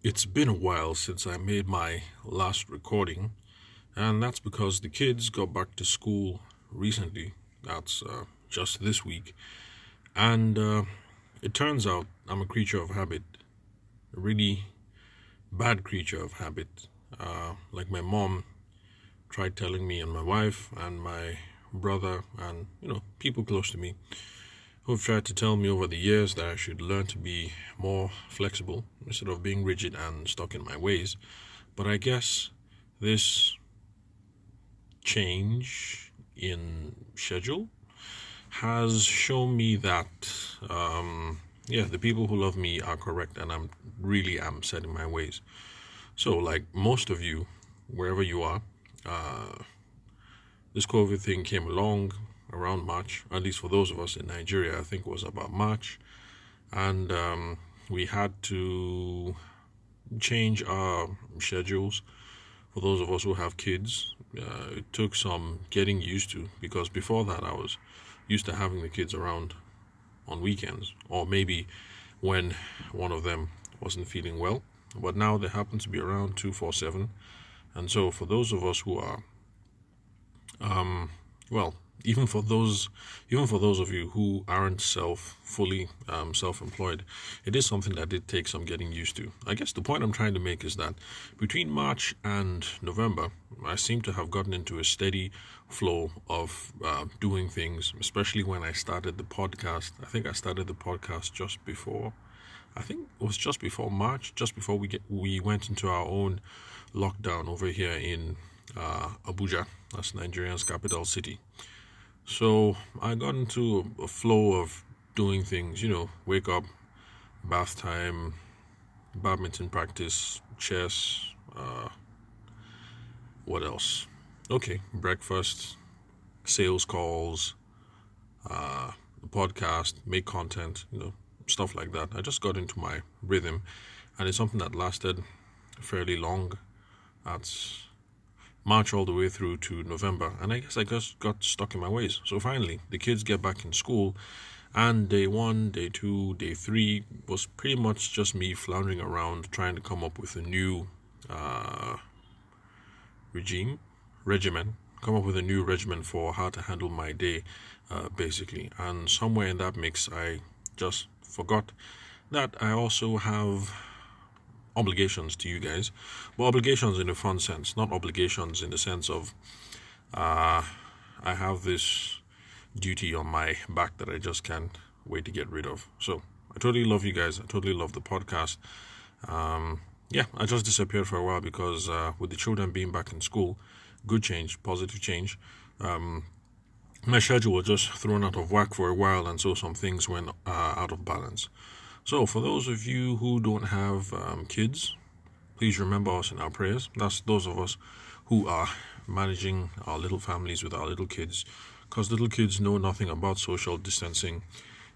It's been a while since I made my last recording, and that's because the kids got back to school recently. That's just this week. And it turns out I'm a creature of habit, a really bad creature of habit. Like my mom tried telling me, and my wife, and my brother, and people close to me who've tried to tell me over the years that I should learn to be more flexible instead of being rigid and stuck in my ways. But I guess this change in schedule has shown me that, the people who love me are correct, and I'm set in my ways. So, like most of you, wherever you are, this COVID thing came along around March, at least for those of us in Nigeria. I think it was about March, and we had to change our schedules. For those of us who have kids, it took some getting used to, because before that I was used to having the kids around on weekends, or maybe when one of them wasn't feeling well. But now they happen to be around 247. And so for those of us who are well, even for those of you who aren't fully self-employed, it is something that did take some getting used to. I guess the point I'm trying to make is that between March and November, I seem to have gotten into a steady flow of doing things, especially when I started the podcast. I think I started the podcast just before, I think it was just before March, just before we went into our own lockdown over here in Abuja. That's Nigeria's capital city. So I got into a flow of doing things, wake up, bath time, badminton practice, chess, what else? Okay, breakfast, sales calls, podcast, make content, stuff like that. I just got into my rhythm, and it's something that lasted fairly long. That's March all the way through to November, and I guess I just got stuck in my ways. So finally, the kids get back in school, and day one, day two, day three was pretty much just me floundering around trying to come up with a new regimen, come up with a new regimen for how to handle my day, basically. And somewhere in that mix, I just forgot that I also have obligations to you guys, but obligations in a fun sense, not obligations in the sense of I have this duty on my back that I just can't wait to get rid of. So I totally love you guys. I totally love the podcast. I just disappeared for a while because with the children being back in school, good change, positive change. My schedule was just thrown out of whack for a while, and so some things went out of balance. So, for those of you who don't have kids, please remember us in our prayers. That's those of us who are managing our little families with our little kids, because little kids know nothing about social distancing.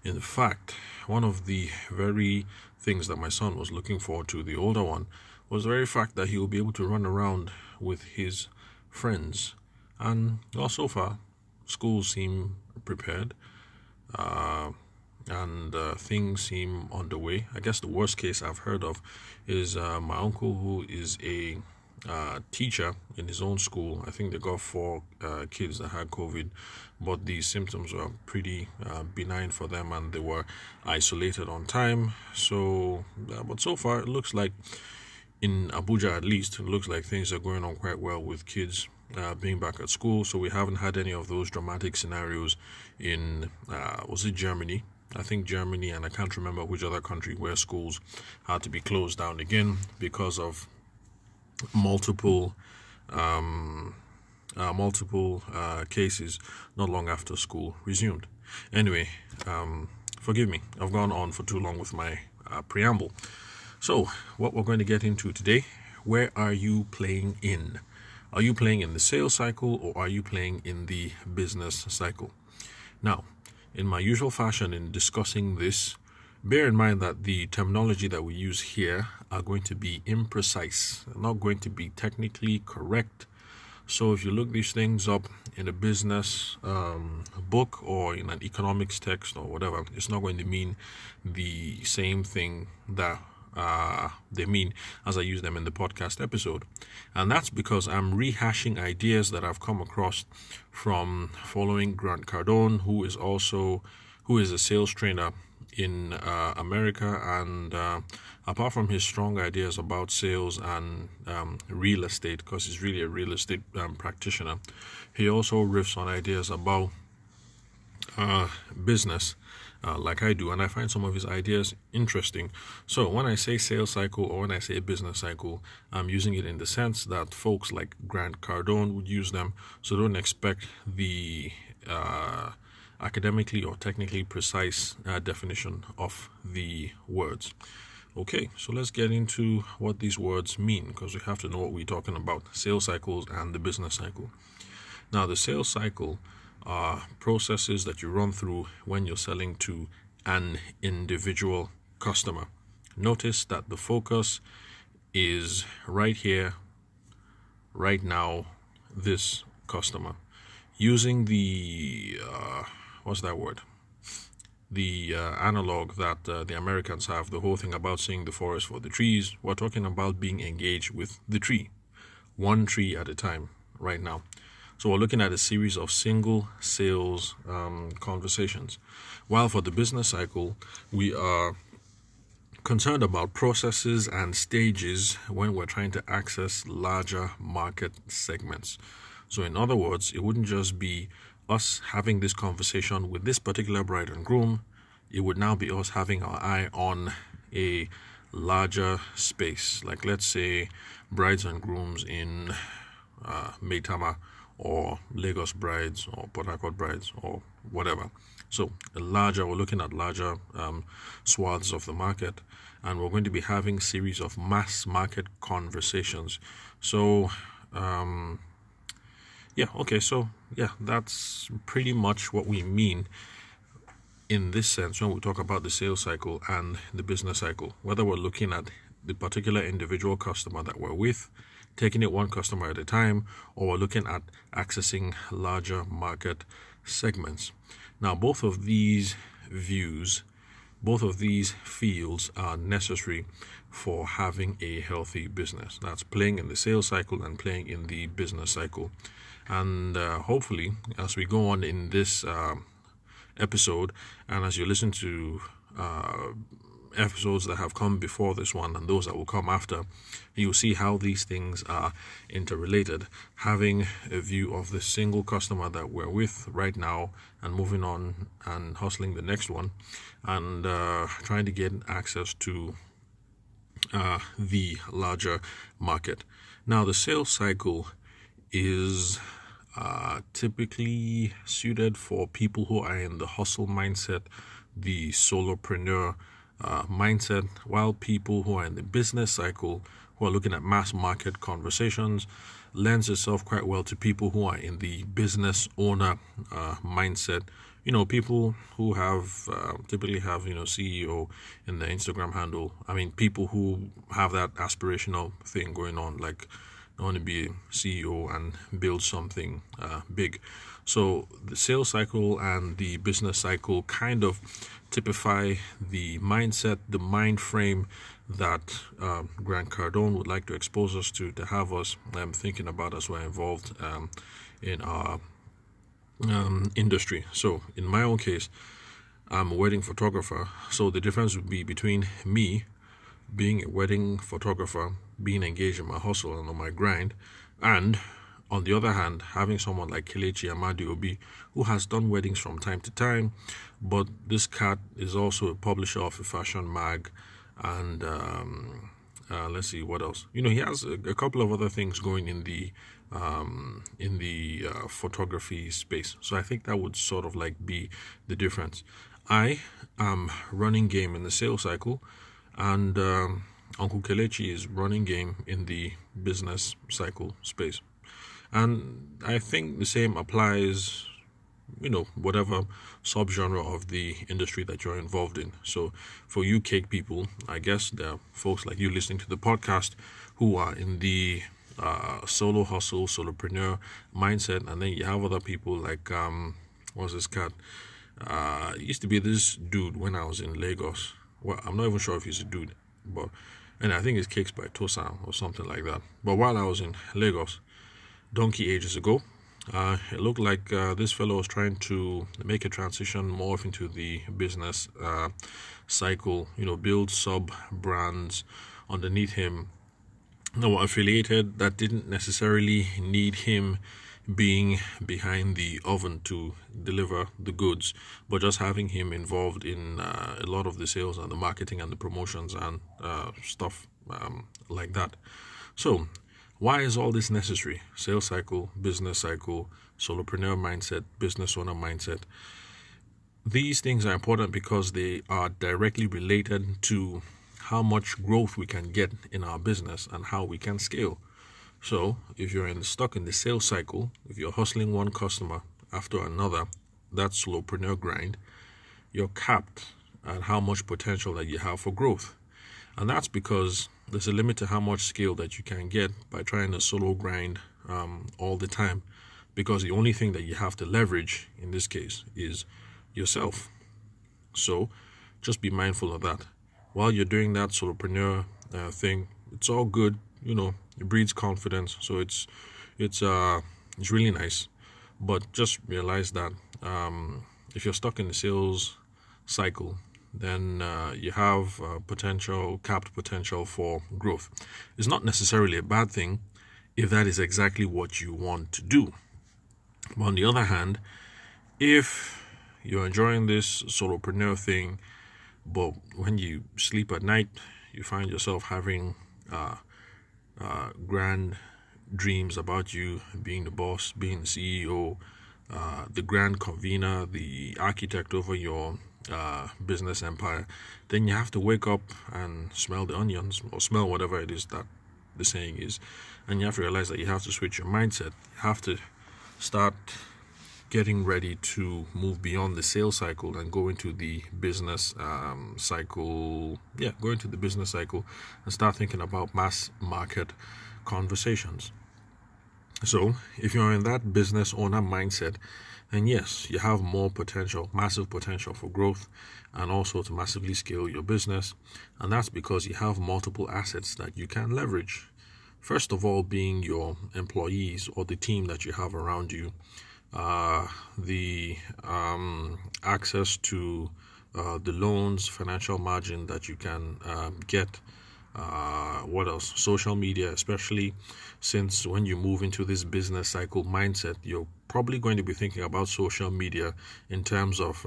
In fact, one of the very things that my son was looking forward to, the older one, was the very fact that he will be able to run around with his friends. And well, so far, schools seem prepared. And things seem underway. I guess the worst case I've heard of is my uncle, who is a teacher in his own school. I think they got four kids that had COVID, but the symptoms were pretty benign for them, and they were isolated on time. So, but so far it looks like, in Abuja at least, it looks like things are going on quite well with kids being back at school. So we haven't had any of those dramatic scenarios in, was it Germany? I think Germany, and I can't remember which other country, where schools had to be closed down again because of multiple cases not long after school resumed. Anyway, forgive me, I've gone on for too long with my preamble. So, what we're going to get into today: where are you playing in? Are you playing in the sales cycle, or are you playing in the business cycle? Now, in my usual fashion in discussing this, bear in mind that the terminology that we use here are going to be imprecise, not going to be technically correct. So if you look these things up in a business book or in an economics text or whatever, it's not going to mean the same thing that they mean as I use them in the podcast episode. And that's because I'm rehashing ideas that I've come across from following Grant Cardone, who is a sales trainer in America, and apart from his strong ideas about sales and real estate, because he's really a real estate practitioner, he also riffs on ideas about business, like I do, and I find some of his ideas interesting. So when I say sales cycle or when I say business cycle, I'm using it in the sense that folks like Grant Cardone would use them. So don't expect the academically or technically precise definition of the words. Okay, so let's get into what these words mean, because we have to know what we're talking about: sales cycles and the business cycle. Now, the sales cycle are processes that you run through when you're selling to an individual customer. Notice that the focus is right here, right now, this customer. Using the what's that word? The analog that the Americans have, the whole thing about seeing the forest for the trees. We're talking about being engaged with the tree, one tree at a time, right now. So we're looking at a series of single sales conversations. While for the business cycle, we are concerned about processes and stages when we're trying to access larger market segments. So in other words, it wouldn't just be us having this conversation with this particular bride and groom. It would now be us having our eye on a larger space. Like, let's say brides and grooms in Maitama, or Lagos brides, or Port Harcourt brides, or whatever. So we're looking at larger swaths of the market, and we're going to be having series of mass market conversations. So that's pretty much what we mean in this sense when we talk about the sales cycle and the business cycle. Whether we're looking at the particular individual customer that we're with, taking it one customer at a time, or we're looking at accessing larger market segments. Now, both of these views, both of these fields are necessary for having a healthy business. That's playing in the sales cycle and playing in the business cycle. And hopefully, as we go on in this episode, and as you listen to episodes that have come before this one and those that will come after, you'll see how these things are interrelated. Having a view of the single customer that we're with right now and moving on and hustling the next one, and trying to get access to the larger market. Now, the sales cycle is typically suited for people who are in the hustle mindset, the solopreneur mindset, while people who are in the business cycle, who are looking at mass market conversations, lends itself quite well to people who are in the business owner mindset. People who have typically have CEO in their Instagram handle. I mean, people who have that aspirational thing going on, like I want to be a CEO and build something big. So the sales cycle and the business cycle kind of typify the mindset, the mind frame that Grant Cardone would like to expose us to have us thinking about as we're involved in our industry. So in my own case, I'm a wedding photographer. So the difference would be between me being a wedding photographer, being engaged in my hustle and on my grind, and on the other hand, having someone like Kelechi Amadi Obi, who has done weddings from time to time, but this cat is also a publisher of a fashion mag, and let's see what else. He has a couple of other things going in the photography space. So I think that would sort of like be the difference. I am running game in the sales cycle, and Uncle Kelechi is running game in the business cycle space. And I think the same applies, whatever subgenre of the industry that you're involved in. So for you cake people, I guess there are folks like you listening to the podcast who are in the solo hustle, solopreneur mindset. And then you have other people like, what's this cat? It used to be this dude when I was in Lagos. Well, I'm not even sure if he's a dude. but and I think it's Cakes by Tosan or something like that. But while I was in Lagos, donkey ages ago, it looked like this fellow was trying to make a transition more into the business cycle, build sub brands underneath him that were affiliated that didn't necessarily need him being behind the oven to deliver the goods, but just having him involved in a lot of the sales and the marketing and the promotions and stuff like that. So, why is all this necessary? Sales cycle, business cycle, solopreneur mindset, business owner mindset. These things are important because they are directly related to how much growth we can get in our business and how we can scale. So, if you're stuck in the sales cycle, if you're hustling one customer after another, that solopreneur grind, you're capped at how much potential that you have for growth. And that's because there's a limit to how much scale that you can get by trying to solo grind all the time. Because the only thing that you have to leverage in this case is yourself. So just be mindful of that. While you're doing that solopreneur thing, it's all good. It breeds confidence. So it's really nice. But just realize that if you're stuck in the sales cycle, then you have capped potential for growth. It's not necessarily a bad thing if that is exactly what you want to do. But on the other hand, if you're enjoying this solopreneur thing, but when you sleep at night, you find yourself having grand dreams about you being the boss, being the CEO, the grand convener, the architect over your business empire, then you have to wake up and smell the onions or smell whatever it is that the saying is, and you have to realize that you have to switch your mindset. You have to start getting ready to move beyond the sales cycle and go into the business cycle. Go into the business cycle and start thinking about mass market conversations. So if you're in that business owner mindset, then yes, you have more potential, massive potential for growth and also to massively scale your business. And that's because you have multiple assets that you can leverage. First of all, being your employees or the team that you have around you, the access to the loans, financial margin that you can get. What else? Social media, especially since when you move into this business cycle mindset, you're probably going to be thinking about social media in terms of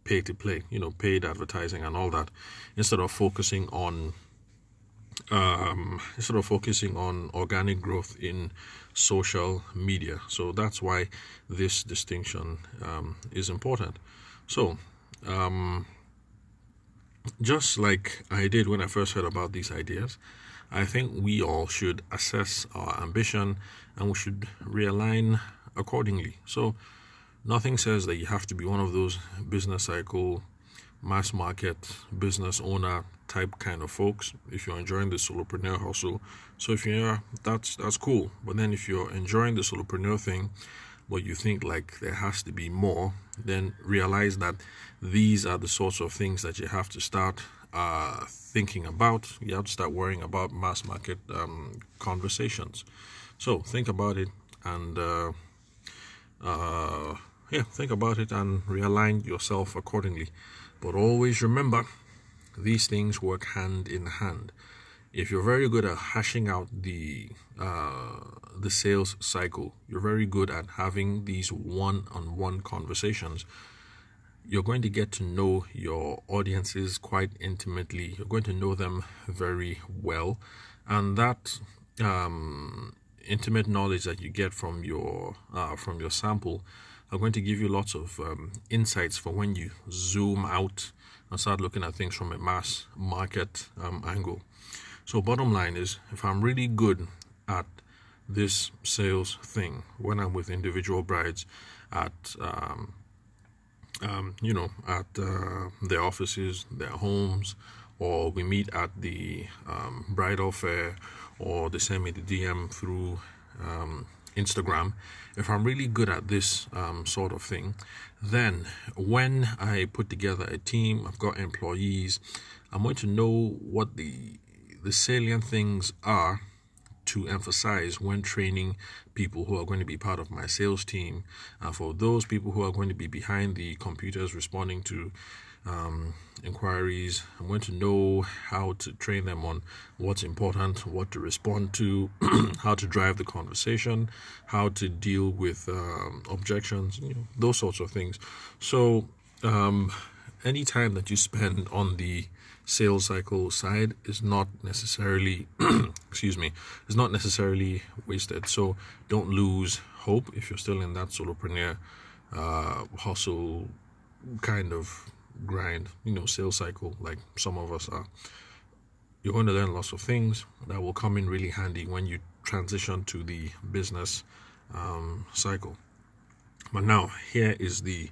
pay to play, paid advertising and all that, instead of focusing on organic growth in social media. So that's why this distinction is important. So just like I did when I first heard about these ideas, I think we all should assess our ambition and we should realign accordingly. So nothing says that you have to be one of those business cycle, mass market, business owner type kind of folks if you're enjoying the solopreneur hustle. So if you're, that's cool. But then if you're enjoying the solopreneur thing, but you think like there has to be more, then realize that these are the sorts of things that you have to start thinking about. You have to start worrying about mass market conversations. So think about it and think about it and realign yourself accordingly. But always remember, these things work hand in hand. If you're very good at hashing out the sales cycle, you're very good at having these one-on-one conversations, you're going to get to know your audiences quite intimately. You're going to know them very well, and that intimate knowledge that you get from your sample are going to give you lots of insights for when you zoom out and start looking at things from a mass market angle. So bottom line is, if I'm really good at this sales thing when I'm with individual brides at their offices, their homes, or we meet at the bridal fair, or they send me the DM through Instagram. If I'm really good at this sort of thing, then when I put together a team, I've got employees, I'm going to know what the salient things are to emphasize when training people who are going to be part of my sales team. For those people who are going to be behind the computers responding to inquiries, I'm going to know how to train them on what's important, what to respond to, how to drive the conversation, how to deal with objections, those sorts of things. So any time that you spend on the sales cycle side is not necessarily is not necessarily wasted. So don't lose hope if you're still in that solopreneur hustle kind of grind, sales cycle like some of us are. You're going to learn lots of things that will come in really handy when you transition to the business cycle. But now here is the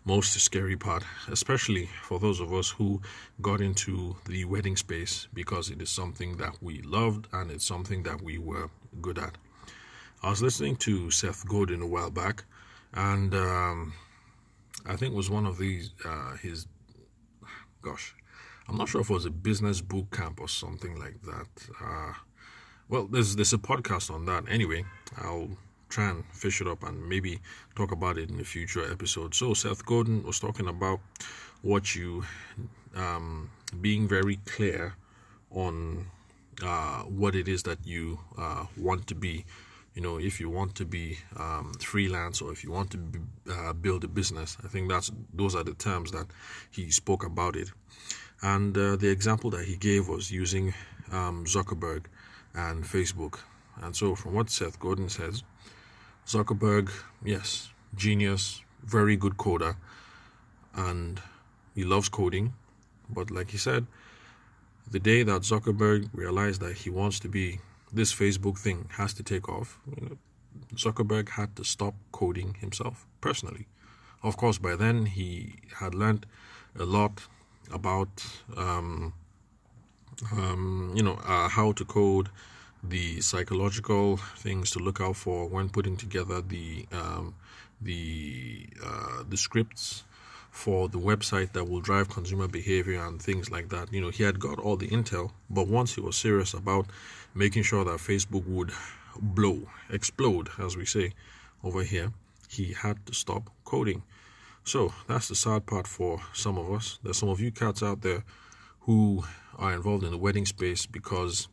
most scary part, especially for those of us who got into the wedding space because it is something that we loved and it's something that we were good at. I was listening to Seth Godin a while back, and I think it was one of these his I'm not sure if it was a business boot camp or something like that. Well, there's a podcast on that. Anyway, I'll try and fish it up and maybe talk about it in a future episode. So Seth Godin was talking about what you being very clear on what it is that you want to be. If you want to be freelance or if you want to build a business, I think those are the terms that he spoke about it. And the example that he gave was using Zuckerberg and Facebook. And so from what Seth Godin says, Zuckerberg, yes, genius, very good coder, and he loves coding. But like he said, the day that Zuckerberg realized that he wants to be, this Facebook thing has to take off, Zuckerberg had to stop coding himself personally. Of course, by then he had learned a lot about, how to code, the psychological things to look out for when putting together the scripts for the website that will drive consumer behavior and things like that. He had got all the intel, but once he was serious about making sure that Facebook would explode, as we say over here, he had to stop coding. So that's the sad part for some of us. There's some of you cats out there who are involved in the wedding space because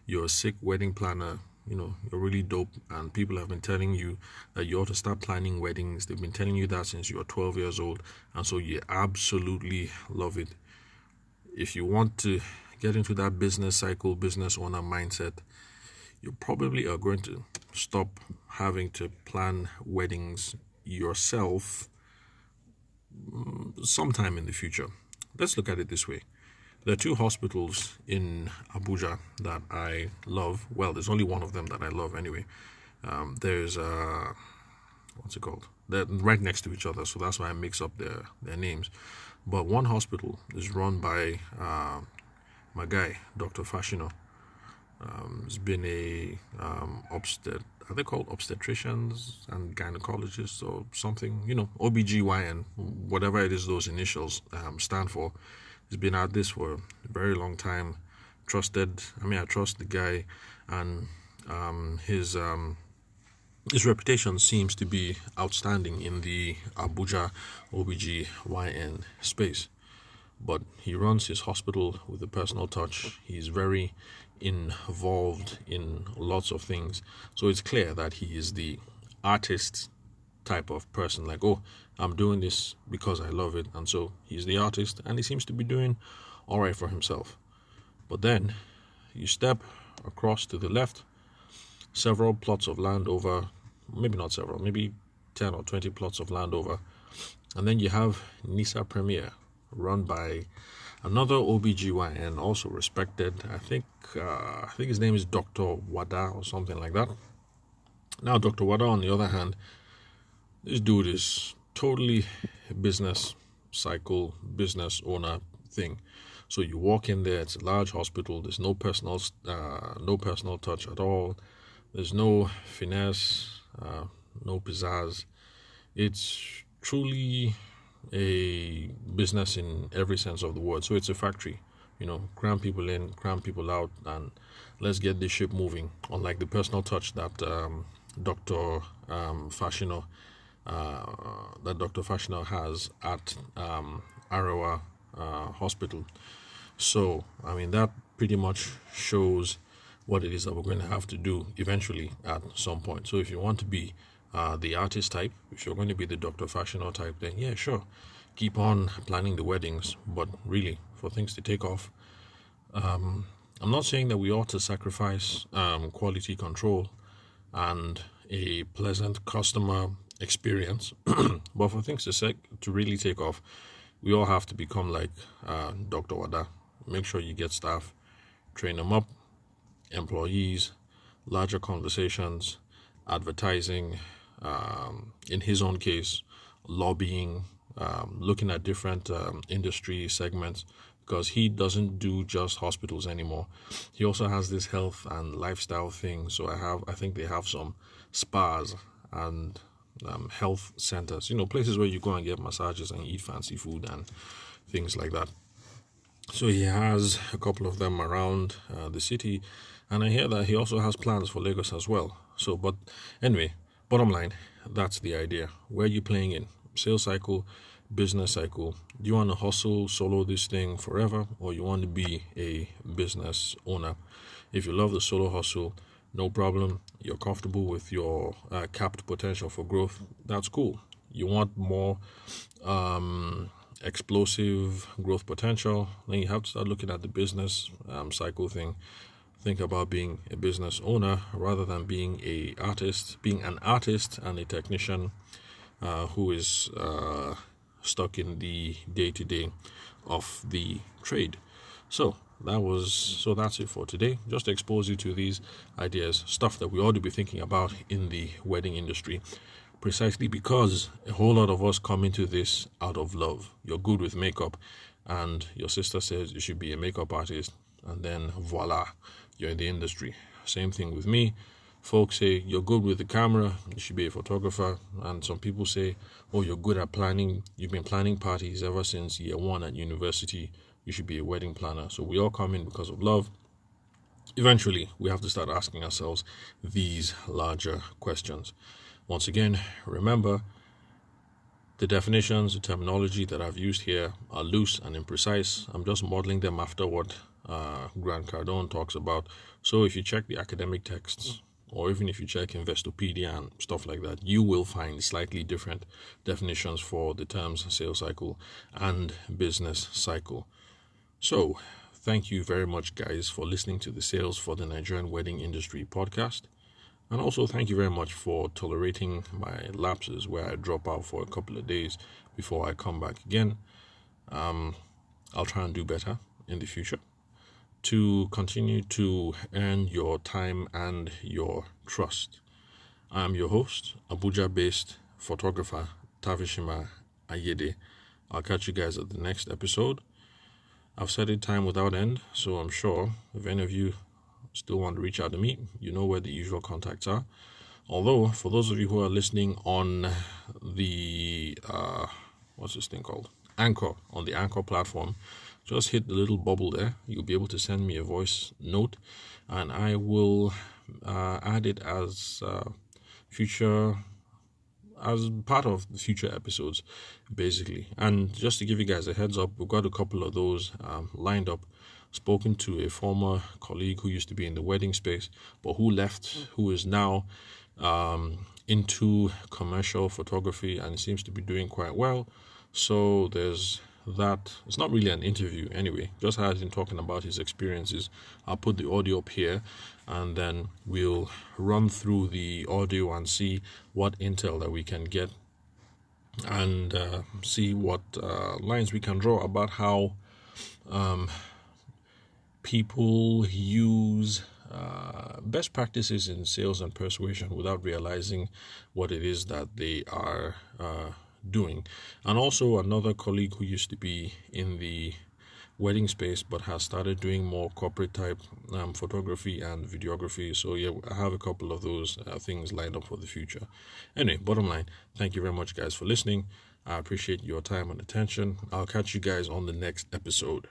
you're a sick wedding planner, you're really dope, and people have been telling you that you ought to start planning weddings. They've been telling you that since you were 12 years old, and so you absolutely love it. If you want to get into that business cycle, business owner mindset, you probably are going to stop having to plan weddings yourself sometime in the future. Let's look at it this way. There are two hospitals in Abuja that I love. Well, there's only one of them that I love anyway. There's what's it called? They're right next to each other, so that's why I mix up their names. But one hospital is run by my guy, Dr. Fashino. He's been a are they called obstetricians and gynecologists or something? OBGYN, whatever it is those initials stand for. He's been at this for a very long time. Trusted. I trust the guy, and his reputation seems to be outstanding in the Abuja OBGYN space. But he runs his hospital with a personal touch. He's very involved in lots of things. So it's clear that he is the artist type of person. Like, I'm doing this because I love it. And so he's the artist, and he seems to be doing all right for himself. But then you step across to the left, several plots of land over, maybe not several, maybe 10 or 20 plots of land over. And then you have Nisa Premier, run by another OBGYN, also respected. I think his name is Dr. Wada or something like that. Now, Dr. Wada, on the other hand, this dude is totally business cycle, business owner thing. So you walk in there, it's a large hospital. There's no personal touch at all. There's no finesse, no pizzazz. It's truly a business in every sense of the word. So it's a factory. cram people in, cram people out, and let's get this ship moving. Unlike the personal touch that Dr. Fashino, has at Arawa Hospital. So, I mean, that pretty much shows what it is that we're going to have to do eventually at some point. So, if you want to be the artist type, if you're going to be the Dr. Fashino type, then yeah, sure, keep on planning the weddings. But really, for things to take off, I'm not saying that we ought to sacrifice quality control and a pleasant customer experience, but for things to really take off, we all have to become like Dr. Wada. Make sure you get staff, train them up, employees, larger conversations, advertising, in his own case, lobbying, looking at different industry segments, because he doesn't do just hospitals anymore. He also has this health and lifestyle thing. So I think they have some spas and health centers, places where you go and get massages and eat fancy food and things like that. So he has a couple of them around the city, and I hear that he also has plans for Lagos as well. So, but anyway, bottom line, that's the idea. Where are you playing in? Sales cycle, business cycle. Do you want to hustle solo this thing forever, or you want to be a business owner? If you love the solo hustle, no problem. You're comfortable with your capped potential for growth. That's cool. You want more explosive growth potential, then you have to start looking at the business cycle thing. Think about being a business owner rather than being an artist and a technician who is stuck in the day-to-day of the trade. So that's it for today. Just to expose you to these ideas, stuff that we ought to be thinking about in the wedding industry, precisely because a whole lot of us come into this out of love. You're good with makeup, and your sister says you should be a makeup artist, and then voila, you're in the industry. Same thing with me. Folks say you're good with the camera, you should be a photographer, and some people say, oh, you're good at planning, you've been planning parties ever since year one at university, you should be a wedding planner. So we all come in because of love. Eventually, we have to start asking ourselves these larger questions. Once again, remember, the definitions, the terminology that I've used here are loose and imprecise. I'm just modeling them after what Grant Cardone talks about. So if you check the academic texts, or even if you check Investopedia and stuff like that, you will find slightly different definitions for the terms sales cycle and business cycle. So, thank you very much, guys, for listening to the Sales for the Nigerian Wedding Industry podcast. And also, thank you very much for tolerating my lapses where I drop out for a couple of days before I come back again. I'll try and do better in the future to continue to earn your time and your trust. I am your host, Abuja-based photographer Tavishima Ayede. I'll catch you guys at the next episode. I've said it time without end, so I'm sure if any of you still want to reach out to me, you know where the usual contacts are. Although, for those of you who are listening on the, what's this thing called? Anchor, on the Anchor platform, just hit the little bubble there. You'll be able to send me a voice note, and I will add it as part of the future episodes, basically. And just to give you guys a heads up, we've got a couple of those lined up. Spoken to a former colleague who used to be in the wedding space, but who left, who is now into commercial photography and seems to be doing quite well. So there's that. It's not really an interview anyway, just had him talking about his experiences. I'll put the audio up here, and then we'll run through the audio and see what intel that we can get, and see what lines we can draw about how people use best practices in sales and persuasion without realizing what it is that they are doing. And also another colleague who used to be in the wedding space but has started doing more corporate type photography and videography. So yeah, I have a couple of those things lined up for the future. Anyway, bottom line, thank you very much, guys, for listening. I appreciate your time and attention. I'll catch you guys on the next episode.